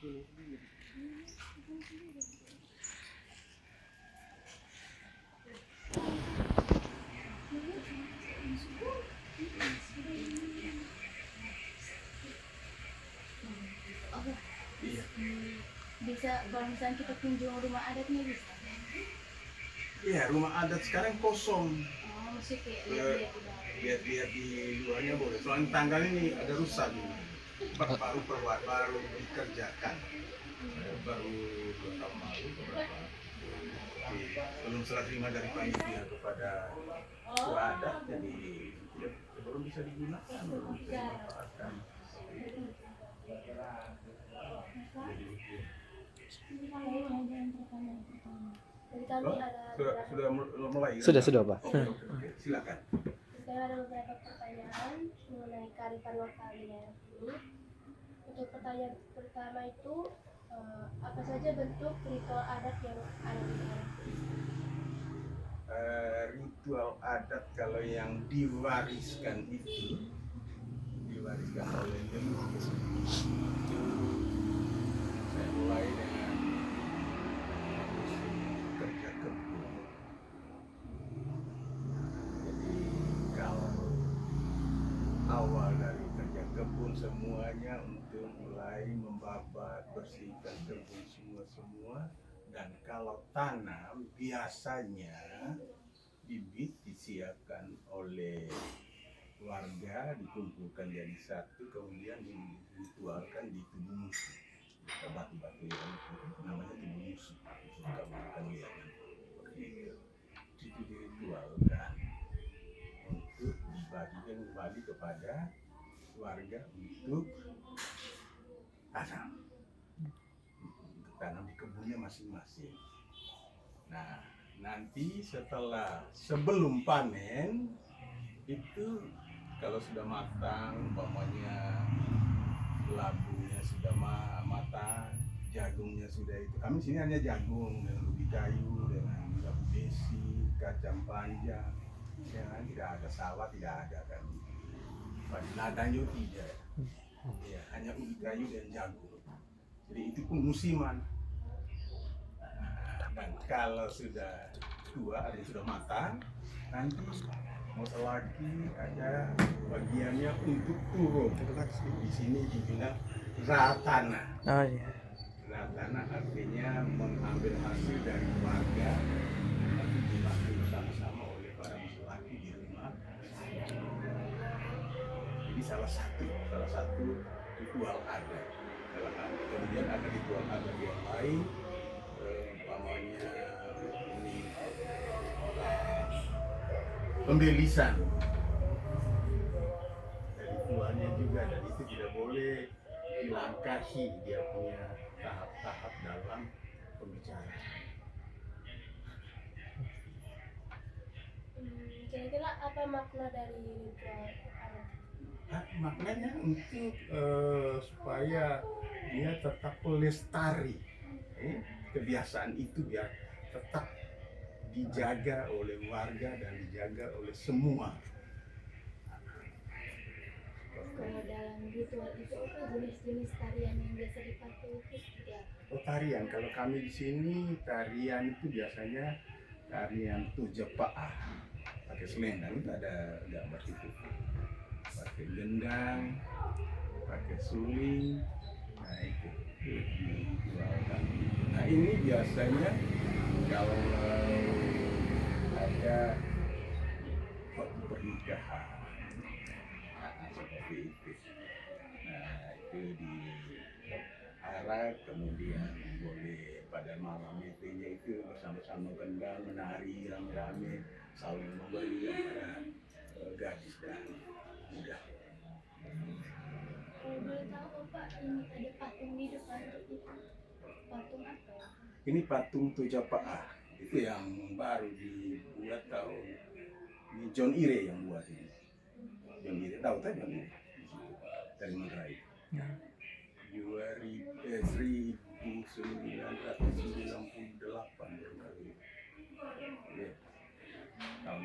Bisa kalau misalnya kita kunjung rumah adatnya bisa. Iya, rumah adat sekarang kosong. Oh, mesti kayak Lihat-lihat di luarnya boleh. Soalnya tanggal ini ada rusak ini. Baru dikerjakan. Baru 2 tahun lalu beberapa. Belum serah terima dari panitia kepada tua adat, jadi belum bisa digunakan, belum bisa dimanfaatkan. Sudah mulai. Sudah Pak. Oke, silakan. Saya ada beberapa pertanyaan mengenai kearifan lokal di daerah ini. Untuk pertanyaan pertama itu, apa saja bentuk ritual adat yang ada di daerah ini? Ritual adat kalau yang diwariskan oleh leluhur. Saya mulai dengan kerja kebun. Jadi kalau awal dari kerja kebun semuanya untuk mulai membabat, bersihkan kebun semua. Dan kalau tanam biasanya bibit disiapkan oleh warga, dikumpulkan jadi satu, kemudian diritualkan di tubuh musuh. Batu-batu yang itu namanya tubuh musuh. Kamu akan lihat itu diritualkan untuk dibagikan kembali kepada warga untuk tanam di kebunnya masing-masing. Nah, nanti sebelum panen itu kalau sudah matang, umpamanya labunya sudah matang, jagungnya sudah itu. Kami sini hanya jagung dengan ubi kayu, dengan labu besi, kacang panjang. Ya, tidak ada sawah, tidak ada kan. Ladang juga tidak. Ya, hanya ubi kayu dan jagung. Jadi itu pun musiman. Dan kalau sudah tua, ada yang sudah matang, nanti mau lagi ada bagiannya untuk turun. Di sini dibilang ratana. Oh iya. Ratana artinya mengambil hasil dari warga, nanti dibantu bersama-sama oleh para laki di rumah. Jadi salah satu ritual adat. Kemudian ada ritual adat yang lain, umpamanya ini pembelisan dari tuannya juga, dan itu tidak boleh dilangkahi, dia punya tahap-tahap dalam pembicaraan. Kira-kira apa makna dari ritual adat? Maknanya untuk supaya dia tetap lestari, kebiasaan itu biar tetap dijaga oleh warga dan dijaga oleh semua. Kalau dalam ritual itu apa jenis-jenis tarian yang biasa dipakai itu seperti apa? Oh, tarian, kalau kami di sini tarian itu biasanya tarian tujapaah, pakai selendang, itu ada gambar itu, pakai gendang, pakai suling. Nah itu dijualkan. Nah ini biasanya kalau ada waktu pernikahan, seperti itu. Nah itu diarak, kemudian boleh pada malam itu bersama-sama gendang, menari rame-rame, saling memberi antara gadis dan muda. Kalau boleh tahu Pak, ini ada patung di depan itu. Patung apa ya? Ini patung tujapaah, itu yang baru dibuat tahun ini, John Ire yang buat ini. John Ire, tahu tak John Ire? Dari Manggarai. 1998 barangkali. Ya, tahun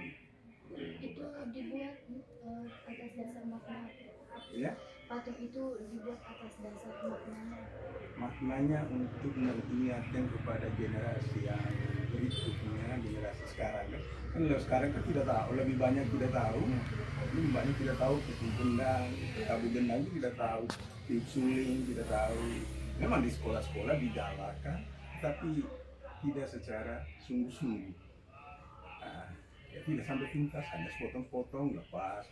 Itu dibuat atas dasar makna. ya, patung itu dibuat atas dasar maknanya? Maknanya untuk mengingatkan kepada generasi yang berikutnya, generasi sekarang kan. Kan kalau sekarang kan tidak tahu, lebih banyak tidak tahu, lebih banyak tidak tahu tiup gendang, tabu gendang itu tidak tahu, tiup suling tidak tahu. Memang di sekolah-sekolah digalakan, tapi tidak secara sungguh-sungguh. Nah, ya tidak sampai tuntas, hanya sepotong-sepotong lepas.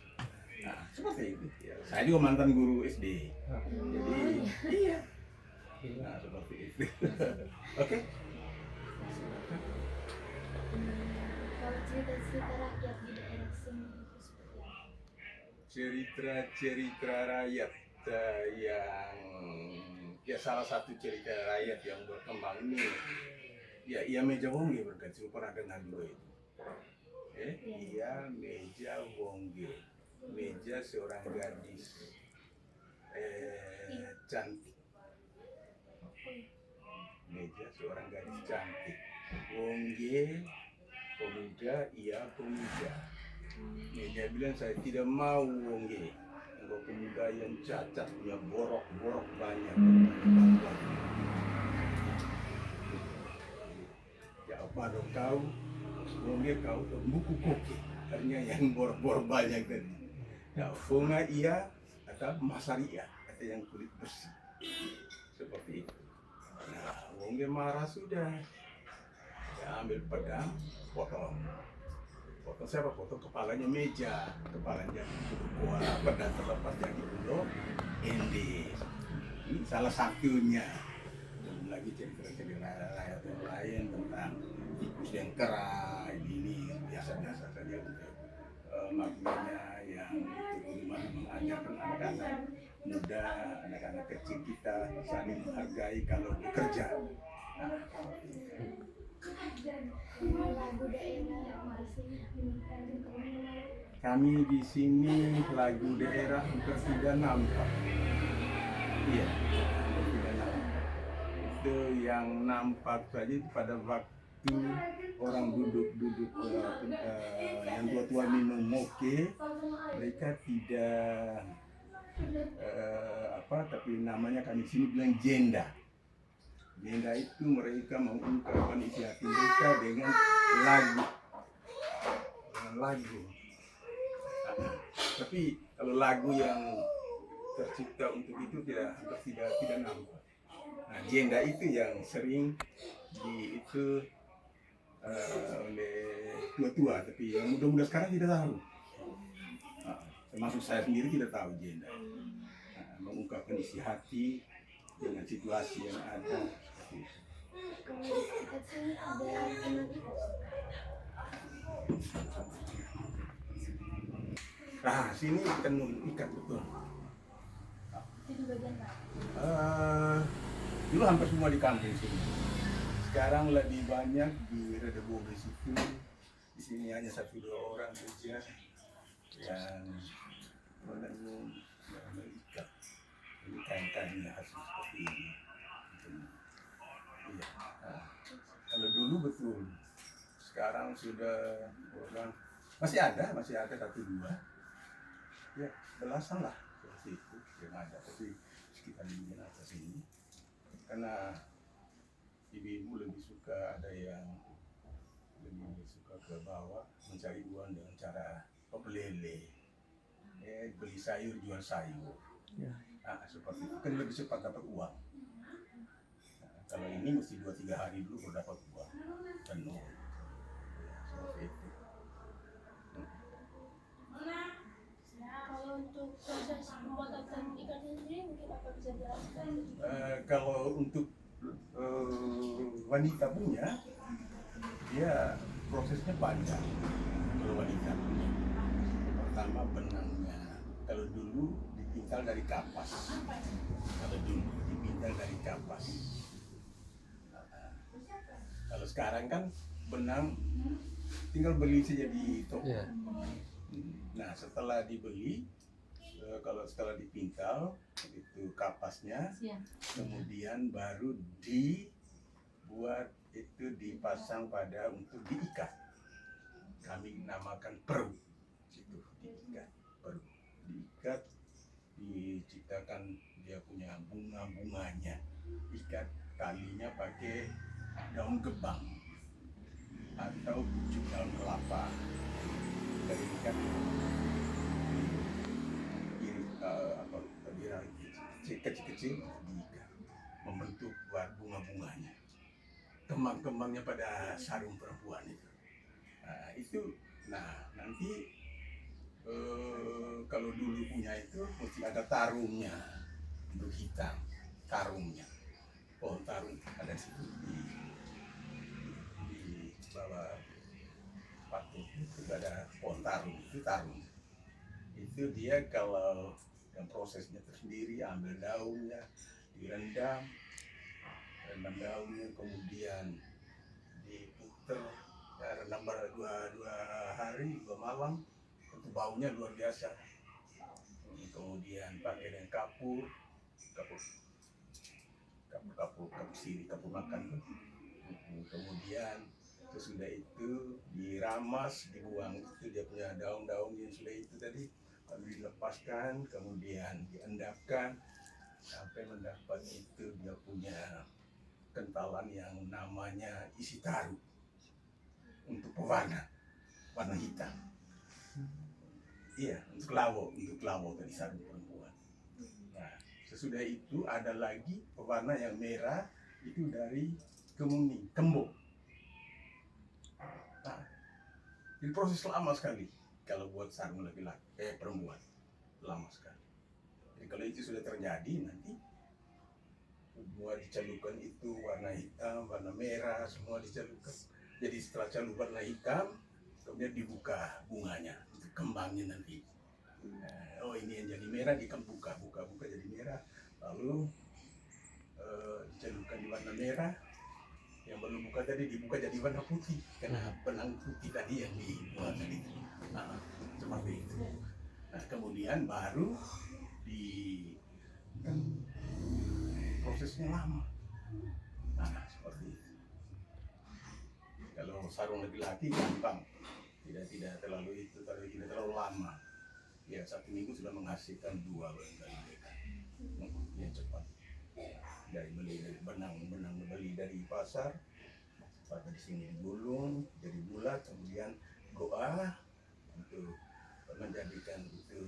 Nah, seperti itu. Ya, saya juga mantan guru SD. Jadi, iya. Nah, seperti itu. Oke. Kalau cerita-cerita rakyat di daerah sini itu seperti apa? Cerita-cerita rakyat yang ya salah satu cerita rakyat yang berkembang ini ya ia Meja Wongge berkecil pernah dengar juga itu. Iya Meja Wongge. Meja seorang gadis cantik. Meja seorang gadis cantik. Wongge pemuda, ia pemuda. Meja bilang saya tidak mau Wongge. Engkau pemuda yang cacat, punya borok-borok banyak. Ya apa dong kau? Wongge kau buku koki. Artinya yang borok-borok banyak tadi. Ya, Funga ia atau Masaria atau yang kulit bersih. Seperti itu. Nah, Wongge marah sudah. Ya, ambil pedang, potong. Potong siapa? Potong kepalanya Meja. Kepalanya kuat, pedang terlepas dari ulo. Endi. Ini salah satunya. Belum lagi cerita-cerita rakyat yang lain tentang tikus yang kera. Ini biasa-biasa saja untuk maknanya yang itu mengajarkan anak-anak muda, anak-anak kecil kita saling menghargai kalau bekerja. Nah, Lagu daerah masih kami di sini lagu daerah hampir tidak nampak. Iya, hampir tidak nampak. Itu yang nampak saja pada waktu orang duduk-duduk yang tua-tua minum moke, mereka tidak tapi namanya kami sini bilang jenda. Jenda itu mereka mengungkapkan isi hati mereka dengan lagu. Tapi kalau lagu yang tercipta untuk itu tidak nampak. Nah, jenda itu yang sering oleh tua-tua, tapi yang muda-muda sekarang tidak tahu. Nah, termasuk saya sendiri tidak tahu jenda. Nah, mengungkapkan isi hati dengan situasi yang ada. kalau di dekat sini ada tenun ikat. Nah, sini tenun ikat betul. Itu di bagian mana? Dulu hampir semua di kampung sini. Sekarang lebih banyak di Redeboge situ. Di sini hanya 1-2 orang saja yang menenun ikat. Ini kain-kainnya hasil seperti ini. Iya. Nah, kalau dulu betul. Sekarang sudah orang masih ada 1-2. Ya, belasan lah seperti itu yang ada, tapi sekitar di atas ini. Karena ibu-ibu lebih suka ada yang lebih suka ke bawah mencari uang dengan cara pelele, beli sayur jual sayur. Nah, seperti itu kan lebih cepat dapat uang. Nah, kalau ini mesti 2-3 hari dulu baru dapat uang penuh. Seperti itu. Kalau untuk proses pembuatan tenun ikatnya sendiri mungkin apa bisa dijelaskan? Kalau untuk wanita punya, dia prosesnya panjang. Kalau wanita punya, pertama benangnya. Kalau dulu dipintal dari kapas. Kalau sekarang kan benang tinggal beli saja di toko. Yeah. Nah, setelah dibeli, setelah dipintal itu kapasnya, kemudian baru dibuat itu dipasang pada untuk diikat. Kami namakan peru. Itu diikat, peru. Diikat, ciptakan dia punya bunga-bunganya, ikat talinya pakai daun gebang atau pucuk daun kelapa, dari ikat apa biar kecil-kecil diikat membentuk bunga-bunganya, kembang-kembangnya pada sarung perempuan itu. Nah, itu, nah nanti kalau dulu punya itu mesti ada tarungnya untuk hitam, tarungnya, pohon tarung ada di situ di bawah patung itu ada pohon tarung, itu tarung. Itu dia kalau yang prosesnya tersendiri, ambil daunnya, direndam daunnya, kemudian diputer, ya, rendam dua hari 2 malam, itu baunya luar biasa. Kemudian pakai dengan kapur siri, kapur makan tuh. Kemudian sesudah itu diramas, dibuang, itu dia punya daun-daun yang sudah itu tadi, lalu dilepaskan, kemudian diendapkan sampai mendapat itu dia punya kentalan yang namanya isi taru untuk pewarna, warna hitam. Iya, untuk lawo tadi sarung perempuan. Nah, sesudah itu ada lagi pewarna yang merah, itu dari kemuning, kembung. Nah, ini proses lama sekali kalau buat sarung laki-laki, perempuan, lama sekali. Jadi kalau itu sudah terjadi, nanti semua dicelupkan itu warna hitam, warna merah, semua dicelupkan. Jadi setelah celup warna hitam, kemudian dibuka bunganya, itu kembangnya nanti. Oh ini yang jadi merah, buka jadi merah, lalu dicelupkan di warna merah. Yang belum buka tadi dibuka jadi warna putih, karena benang putih tadi yang dibuat tadi. Nah, seperti itu. Nah, kemudian baru kan prosesnya lama. Nah, seperti itu. Kalau sarung laki-laki gampang, tidak terlalu itu, tidak terlalu lama. Ya 1 minggu sudah menghasilkan 2 barangkali, yang cepat. Dari benang beli dari pasar, pada di sini digulung jadi bulat, kemudian goa untuk menjadikan itu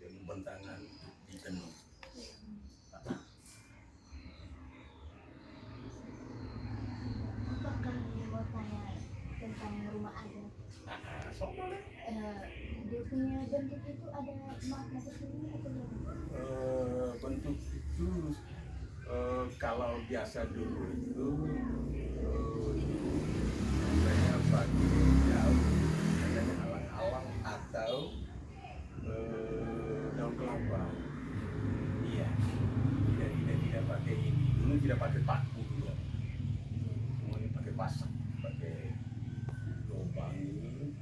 yang bentangan untuk ditenun. Apakah mau tanya tentang rumah adat? So boleh. Dia punya bentuk itu ada makna tersendiri atau bagaimana? Bentuk itu kalau biasa dulu itu saya pakai daun, adanya alang-alang atau daun kelapa. Iya, tidak pakai ini. Dulu tidak pakai paku dulu, semuanya pakai pasang, pakai lubang ini,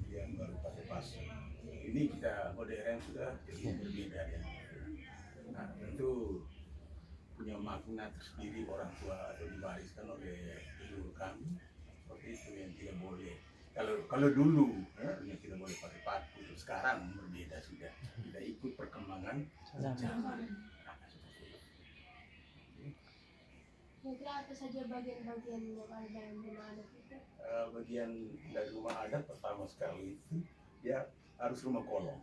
yang baru pakai pasang. Ini kita modern sudah jadi berbeda ya. Nah, tentu punya makna tersendiri orang tua atau diwariskan oleh leluhur kami, seperti itu yang tidak boleh. Kalau dulu yang tidak boleh pakai paku, terus sekarang berbeda sudah, tidak ikut perkembangan zaman. Kira-kira apa saja bagian-bagian yang ada dalam rumah adat itu? Bagian dari rumah adat pertama sekali itu ya harus rumah kolong.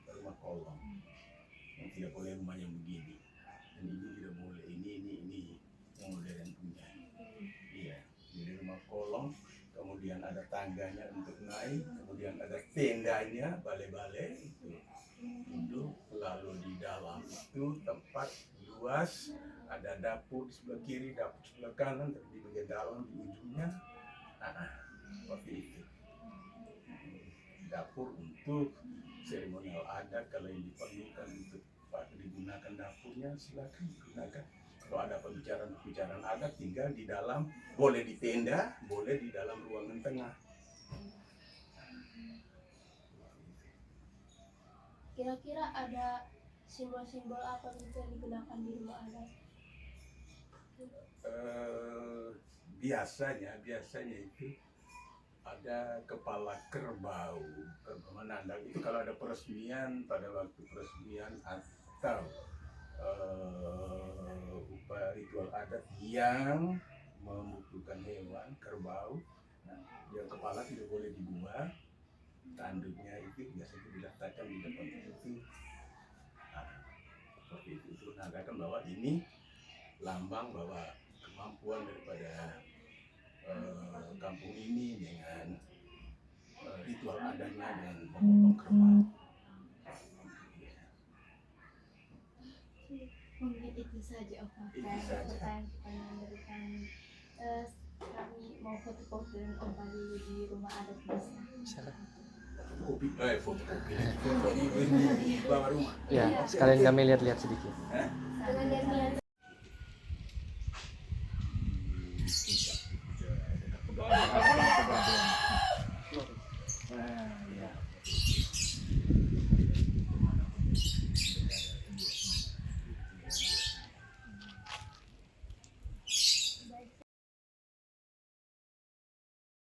Rumah kolong yang tidak boleh rumahnya begini, dan ini tidak boleh, ini yang modern punya. Iya, jadi rumah kolong, kemudian ada tangganya untuk naik, kemudian ada tendanya, balai-balai itu, lalu di dalam itu tempat luas, ada dapur di sebelah kiri, dapur di sebelah kanan, dan di bagian dalam di ujungnya, seperti itu. Dapur untuk seremonial adat, kalau yang diperlukan untuk digunakan dapurnya silakan digunakan. Kalau ada pembicaraan adat, tinggal di dalam, boleh di tenda, boleh di dalam ruangan tengah. Kira-kira ada simbol-simbol apa gitu yang digunakan di rumah adat? Biasanya itu ada kepala kerbau menandang itu kalau ada peresmian, pada waktu peresmian atau ritual adat yang membutuhkan hewan kerbau. Nah, yang kepala tidak boleh dibuang, tanduknya itu biasanya diletakkan di depan itu. Nah, seperti itu menandakan bahwa ini lambang bahwa kemampuan daripada kampung ini dengan ritual adatnya dan memotong kerbau. Mungkin itu saja Om Papa. Itu saja. Pertanyaan-pertanyaan dari kami. Kami mau foto-foto dengan Om Papa di rumah adat bisa. Fotokopi di bawah rumah. Ya, sekalian kami lihat-lihat sedikit. Dengan niat